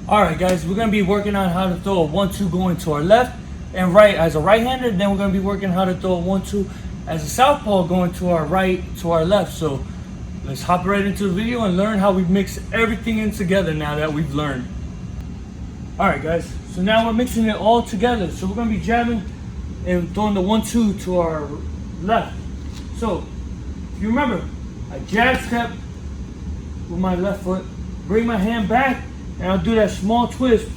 Alright guys, we're going to be working on how to throw a 1-2 going to our left and right as a right-hander. Then we're going to be working how to throw a 1-2 as a southpaw going to our right, to our left. So let's hop right into the video and learn how we mix everything in together now that we've learned. Alright guys, so now we're mixing it all together. So we're going to be jabbing and throwing the 1-2 to our left. So if you remember, I jab step with my left foot, bring my hand back, and I'll do that small twist,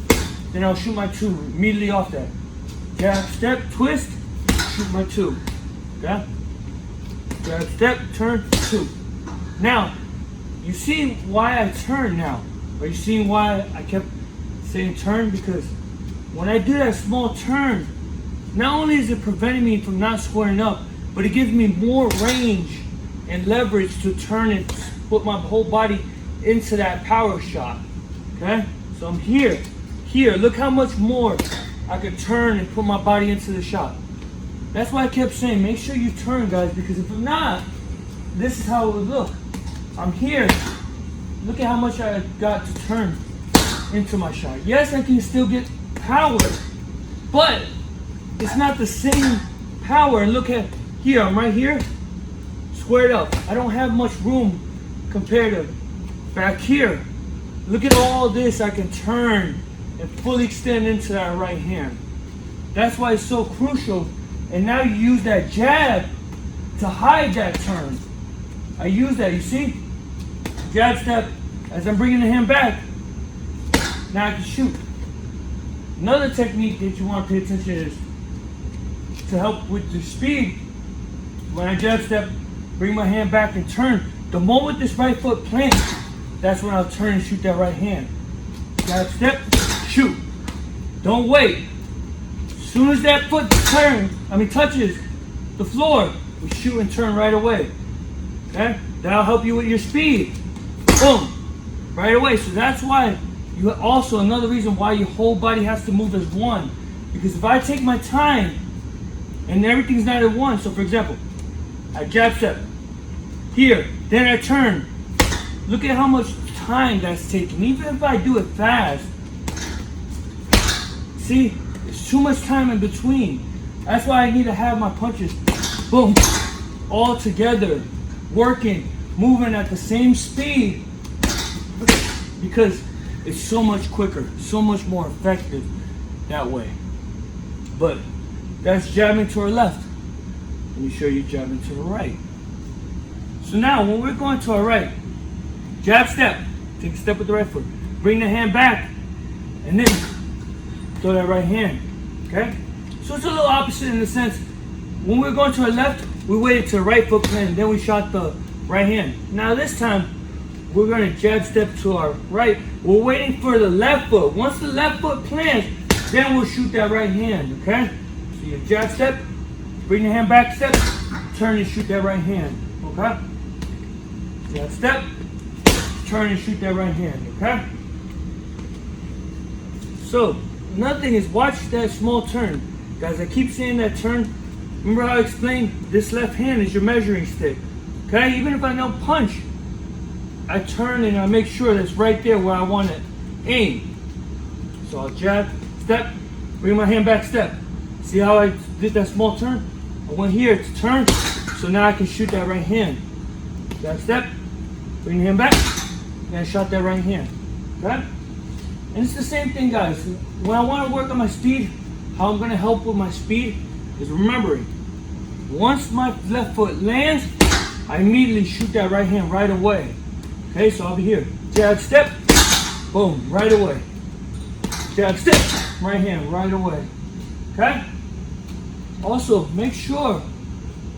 then I'll shoot my 2 immediately off that. Jab, step, twist, shoot my 2. Okay? Jab, step, turn, 2. Now, you see why I turn now? Are you seeing why I kept saying turn? Because when I do that small turn, not only is it preventing me from not squaring up, but it gives me more range and leverage to turn and put my whole body into that power shot. Okay, so I'm here, look how much more I could turn and put my body into the shot. That's why I kept saying, make sure you turn, guys, because if not, this is how it would look. I'm here, look at how much I got to turn into my shot. Yes, I can still get power, but it's not the same power. And look at here, I'm right here, squared up. I don't have much room compared to back here. Look at all this I can turn and fully extend into that right hand. That's why it's so crucial. And now you use that jab to hide that turn. I use that, you see? Jab step, as I'm bringing the hand back, now I can shoot. Another technique that you want to pay attention is to help with the speed. When I jab step, bring my hand back and turn. The moment this right foot plants, that's when I'll turn and shoot that right hand. Jab step, shoot. Don't wait. As soon as that foot touches the floor, we shoot and turn right away. Okay? That'll help you with your speed. Boom. Right away. So that's why you also, another reason why your whole body has to move as one. Because if I take my time and everything's not at one, so for example, I jab step here, then I turn. Look at how much time that's taking. Even if I do it fast, see, there's too much time in between. That's why I need to have my punches, boom, all together, working, moving at the same speed, because it's so much quicker, so much more effective that way. But that's jabbing to our left. Let me show you jabbing to the right. So now when we're going to our right, jab step, take a step with the right foot, bring the hand back, and then throw that right hand, okay? So it's a little opposite in the sense, when we're going to our left, we waited to the right foot plant, then we shot the right hand. Now this time, we're gonna jab step to our right. We're waiting for the left foot. Once the left foot plants, then we'll shoot that right hand, okay? So you jab step, bring the hand back step, turn and shoot that right hand, okay? Jab step, turn and shoot that right hand, okay? So, another thing is watch that small turn. Guys, I keep saying that turn. Remember how I explained this left hand is your measuring stick, okay? Even if I don't punch, I turn and I make sure that's right there where I want to aim. So I'll jab, step, bring my hand back, step. See how I did that small turn? I went here to turn, so now I can shoot that right hand. Jab, step, bring the hand back, and I shot that right hand, okay? And it's the same thing, guys. When I want to work on my speed, how I'm going to help with my speed is remembering, once my left foot lands, I immediately shoot that right hand right away. Okay, so I'll be here. Jab, step, boom, right away. Jab, step, right hand, right away. Okay? Also, make sure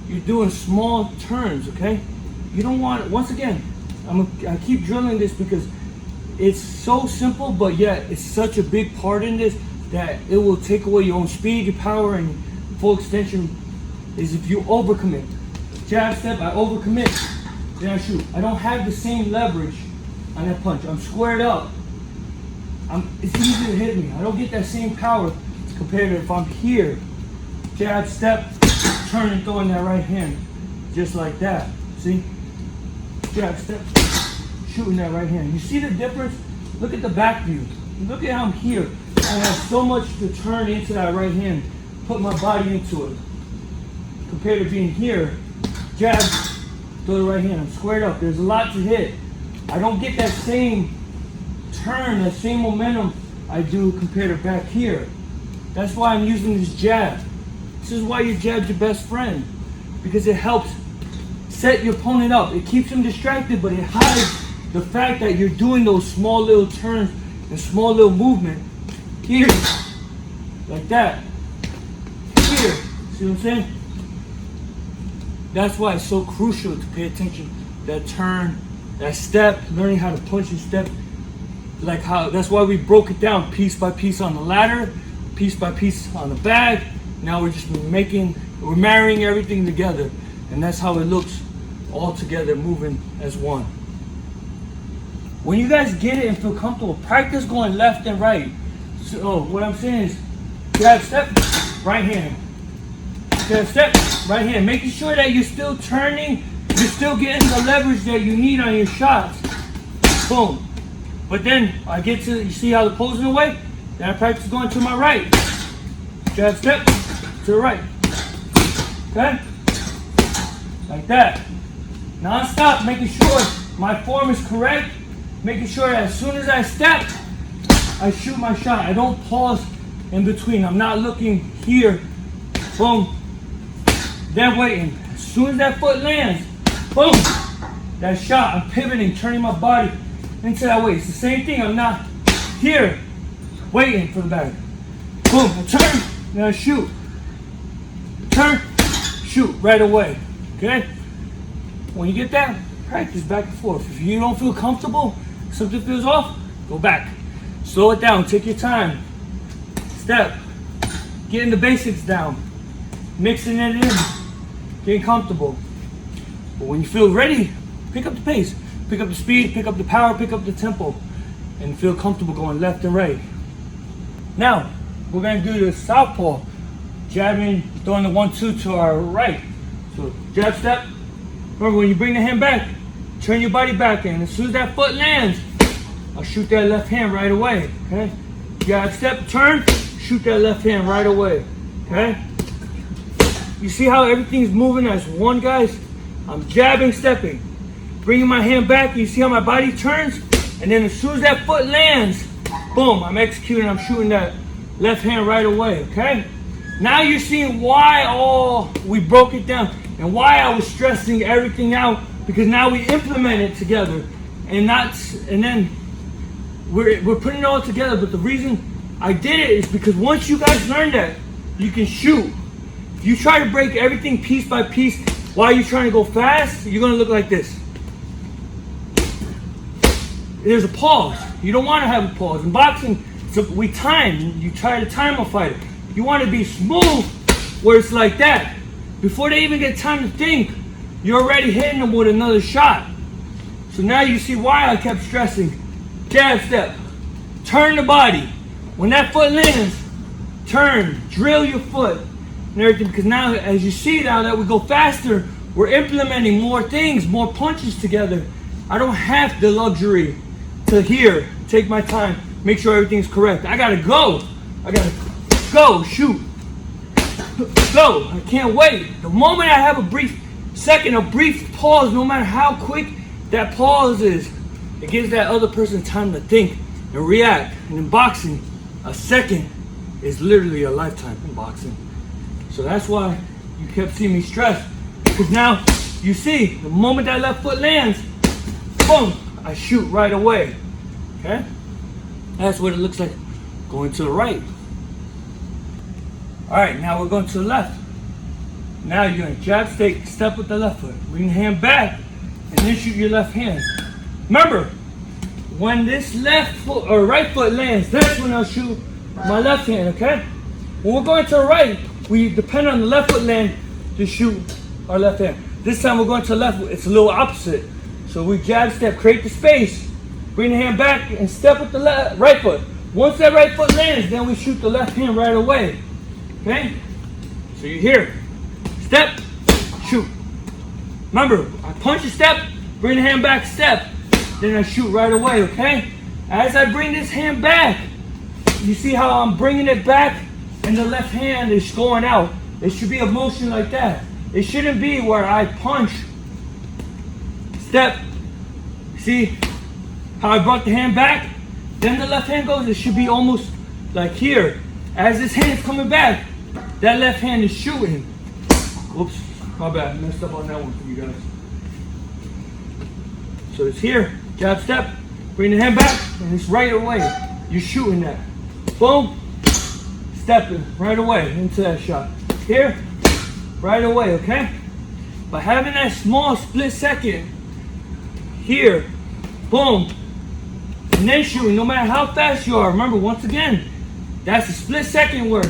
you're doing small turns, okay? You don't want, once again, I keep drilling this because it's so simple, but yet it's such a big part in this that it will take away your own speed, your power, and full extension is if you overcommit. Jab, step, I overcommit, then I shoot. I don't have the same leverage on that punch. I'm squared up. It's easy to hit me. I don't get that same power compared to if I'm here. Jab, step, turn and throw in that right hand. Just like that. See? Jab, step, shooting that right hand. You see the difference? Look at the back view. Look at how I'm here. I have so much to turn into that right hand, put my body into it. Compared to being here, jab, throw the right hand. I'm squared up. There's a lot to hit. I don't get that same turn, that same momentum I do compared to back here. That's why I'm using this jab. This is why your jab's your best friend, because it helps set your opponent up. It keeps him distracted, but it hides the fact that you're doing those small little turns and small little movement here, like that. Here, see what I'm saying? That's why it's so crucial to pay attention. That turn, that step, learning how to punch and step. Like how, that's why we broke it down piece by piece on the ladder, piece by piece on the bag. Now we're just we're marrying everything together. And that's how it looks all together, moving as one. When you guys get it and feel comfortable, practice going left and right. So what I'm saying is, jab, step, right hand. Jab, step, right hand. Making sure that you're still turning, you're still getting the leverage that you need on your shots. Boom. But then I get to, you see how the posing away? Then I practice going to my right. Jab, step, to the right. Okay? Like that. Non-stop, making sure my form is correct. Making sure that as soon as I step, I shoot my shot. I don't pause in between. I'm not looking here. Boom. Then waiting. As soon as that foot lands, boom. That shot, I'm pivoting, turning my body into that way. It's the same thing. I'm not here waiting for the bag. Boom. I turn, then I shoot. Turn, shoot right away. Okay? When you get that, practice back and forth. If you don't feel comfortable, something feels off, go back. Slow it down, take your time. Step. Getting the basics down. Mixing it in. Getting comfortable. But when you feel ready, pick up the pace. Pick up the speed, pick up the power, pick up the tempo. And feel comfortable going left and right. Now, we're going to do the southpaw. Jabbing, throwing the 1-2 to our right. So, jab, step. Remember, when you bring the hand back, turn your body back in. As soon as that foot lands, I'll shoot that left hand right away. Okay? Jab, step, turn, shoot that left hand right away. Okay? You see how everything's moving as one, guys? I'm jabbing, stepping. Bringing my hand back, you see how my body turns? And then as soon as that foot lands, boom, I'm executing, I'm shooting that left hand right away, okay? Now you're seeing why we broke it down and why I was stressing everything out, because now we implement it together and then we're putting it all together. But the reason I did it is because once you guys learn that, you can shoot. If you try to break everything piece by piece while you're trying to go fast, you're gonna look like this. There's a pause. You don't want to have a pause. In boxing, we time. You try to time a fighter. You want to be smooth where it's like that. Before they even get time to think, you're already hitting them with another shot. So now you see why I kept stressing. Jab, step. Turn the body. When that foot lands, turn. Drill your foot and everything. Because now, as you see now that we go faster, we're implementing more things, more punches together. I don't have the luxury to here, take my time, make sure everything's correct. I gotta go. I gotta go, shoot. Go. I can't wait. The moment I have a brief second, a brief pause, no matter how quick that pause is, it gives that other person time to think and react. And in boxing, a second is literally a lifetime in boxing. So that's why you kept seeing me stress. Because now, you see, the moment that left foot lands, boom, I shoot right away. Okay? That's what it looks like going to the right. Alright, now we're going to the left. Now you're going to jab, step with the left foot. Bring the hand back and then shoot your left hand. Remember, when this left foot or right foot lands, that's when I'll shoot my left hand, okay? When we're going to the right, we depend on the left foot land to shoot our left hand. This time we're going to the left, it's a little opposite. So we jab, step, create the space, bring the hand back and step with the right foot. Once that right foot lands, then we shoot the left hand right away. Okay? So you're here. Step, shoot. Remember, I punch a step, bring the hand back, step, then I shoot right away, okay? As I bring this hand back, you see how I'm bringing it back and the left hand is going out. It should be a motion like that. It shouldn't be where I punch, step. See how I brought the hand back? Then the left hand goes. It should be almost like here. As this hand's coming back, that left hand is shooting. Whoops, my bad. Messed up on that one for you guys. So it's here, jab step, bring the hand back, and it's right away. You're shooting that. Boom, stepping right away into that shot. Here, right away, okay? By having that small split second, here, boom, and then shooting, no matter how fast you are. Remember, once again, that's a split second where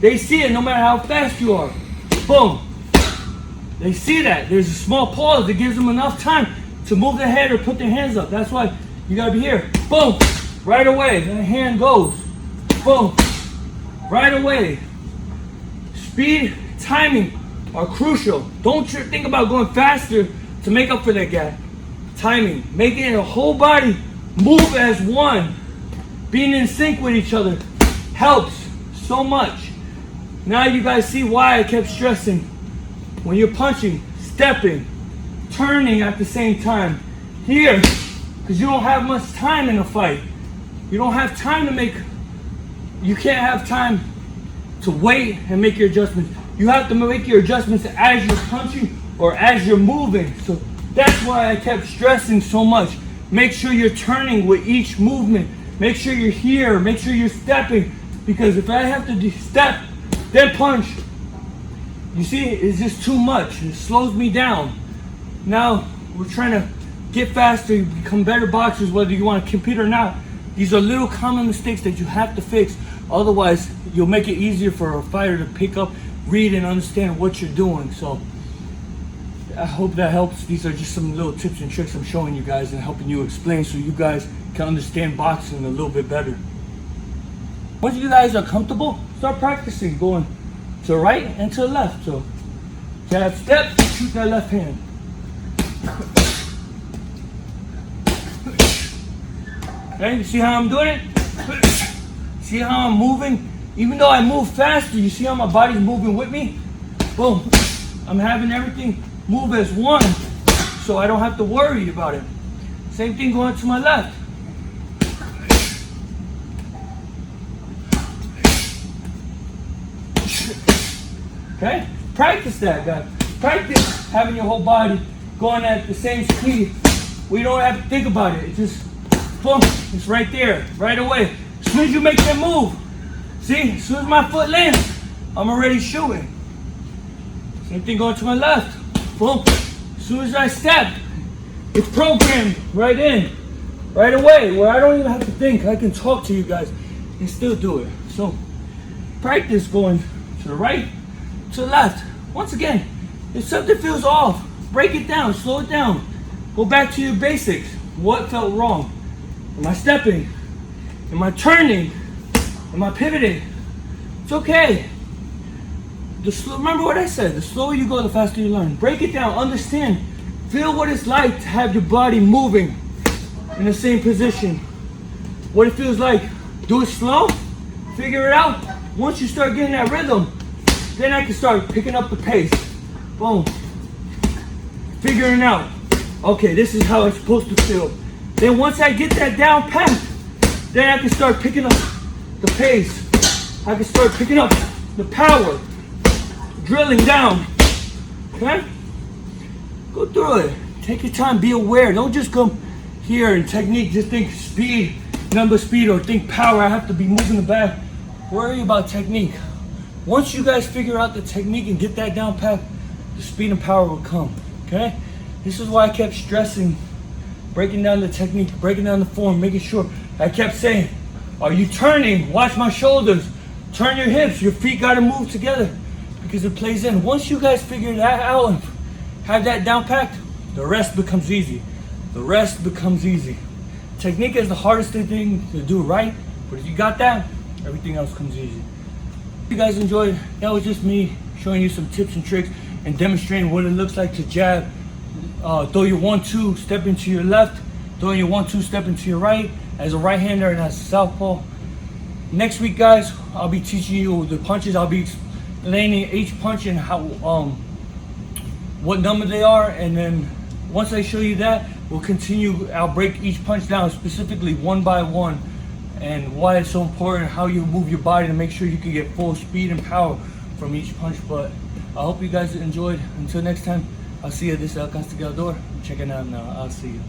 they see it no matter how fast you are. Boom. They see that. There's a small pause that gives them enough time to move their head or put their hands up. That's why you gotta be here. Boom. Right away. That hand goes. Boom. Right away. Speed, timing are crucial. Don't you think about going faster to make up for that gap. Timing. Making the whole body move as one. Being in sync with each other helps so much. Now you guys see why I kept stressing when you're punching, stepping, turning at the same time. Here, because you don't have much time in a fight. You don't have time to you can't have time to wait and make your adjustments. You have to make your adjustments as you're punching or as you're moving. So that's why I kept stressing so much. Make sure you're turning with each movement. Make sure you're here. Make sure you're stepping. Because if I have to step, then punch, you see, it's just too much. It slows me down. Now, we're trying to get faster, become better boxers, whether you want to compete or not. These are little common mistakes that you have to fix. Otherwise, you'll make it easier for a fighter to pick up, read, and understand what you're doing. So, I hope that helps. These are just some little tips and tricks I'm showing you guys and helping you explain so you guys can understand boxing a little bit better. Once you guys are comfortable, start practicing going to the right and to the left. So, jab, step, shoot that left hand. Okay, you see how I'm doing it? See how I'm moving? Even though I move faster, you see how my body's moving with me? Boom. I'm having everything move as one, so I don't have to worry about it. Same thing going to my left. Okay? Practice that, guys. Practice having your whole body going at the same speed. We don't have to think about it. It's just, boom, it's right there, right away. As soon as you make that move, see, as soon as my foot lands, I'm already shooting. Same thing going to my left. Boom. As soon as I step, it's programmed right in, right away, where I don't even have to think. I can talk to you guys and still do it. So, practice going to the right, to the left. Once again, if something feels off, break it down, slow it down. Go back to your basics. What felt wrong? Am I stepping? Am I turning? Am I pivoting? It's okay. Remember what I said, the slower you go, the faster you learn. Break it down, understand. Feel what it's like to have your body moving in the same position. What it feels like. Do it slow, figure it out. Once you start getting that rhythm, then I can start picking up the pace. Boom. Figuring out, okay, this is how it's supposed to feel. Then once I get that down pat, then I can start picking up the pace. I can start picking up the power. Drilling down. Okay? Go through it. Take your time, be aware. Don't just come here and technique, just think speed, number speed, or think power. I have to be moving the back. Worry about technique. Once you guys figure out the technique and get that down pat, the speed and power will come. Okay? This is why I kept stressing, breaking down the technique, breaking down the form, making sure. I kept saying, are you turning? Watch my shoulders. Turn your hips. Your feet got to move together because it plays in. Once you guys figure that out and have that down packed, the rest becomes easy. The rest becomes easy. Technique is the hardest thing to do, right? But if you got that, everything else comes easy. If you guys enjoyed, that was just me showing you some tips and tricks and demonstrating what it looks like to jab, throw your 1-2, step into your left, throwing your 1-2, step into your right, as a right-hander and as a southpaw. Next week, guys, I'll be teaching you the punches. I'll be explaining each punch and how what number they are, and then once I show you that, we'll continue. I'll break each punch down specifically one by one, and why it's so important, how you move your body to make sure you can get full speed and power from each punch. But I hope you guys enjoyed. Until next time, I'll see you. This is El Castigador. Check it out now. I'll see you.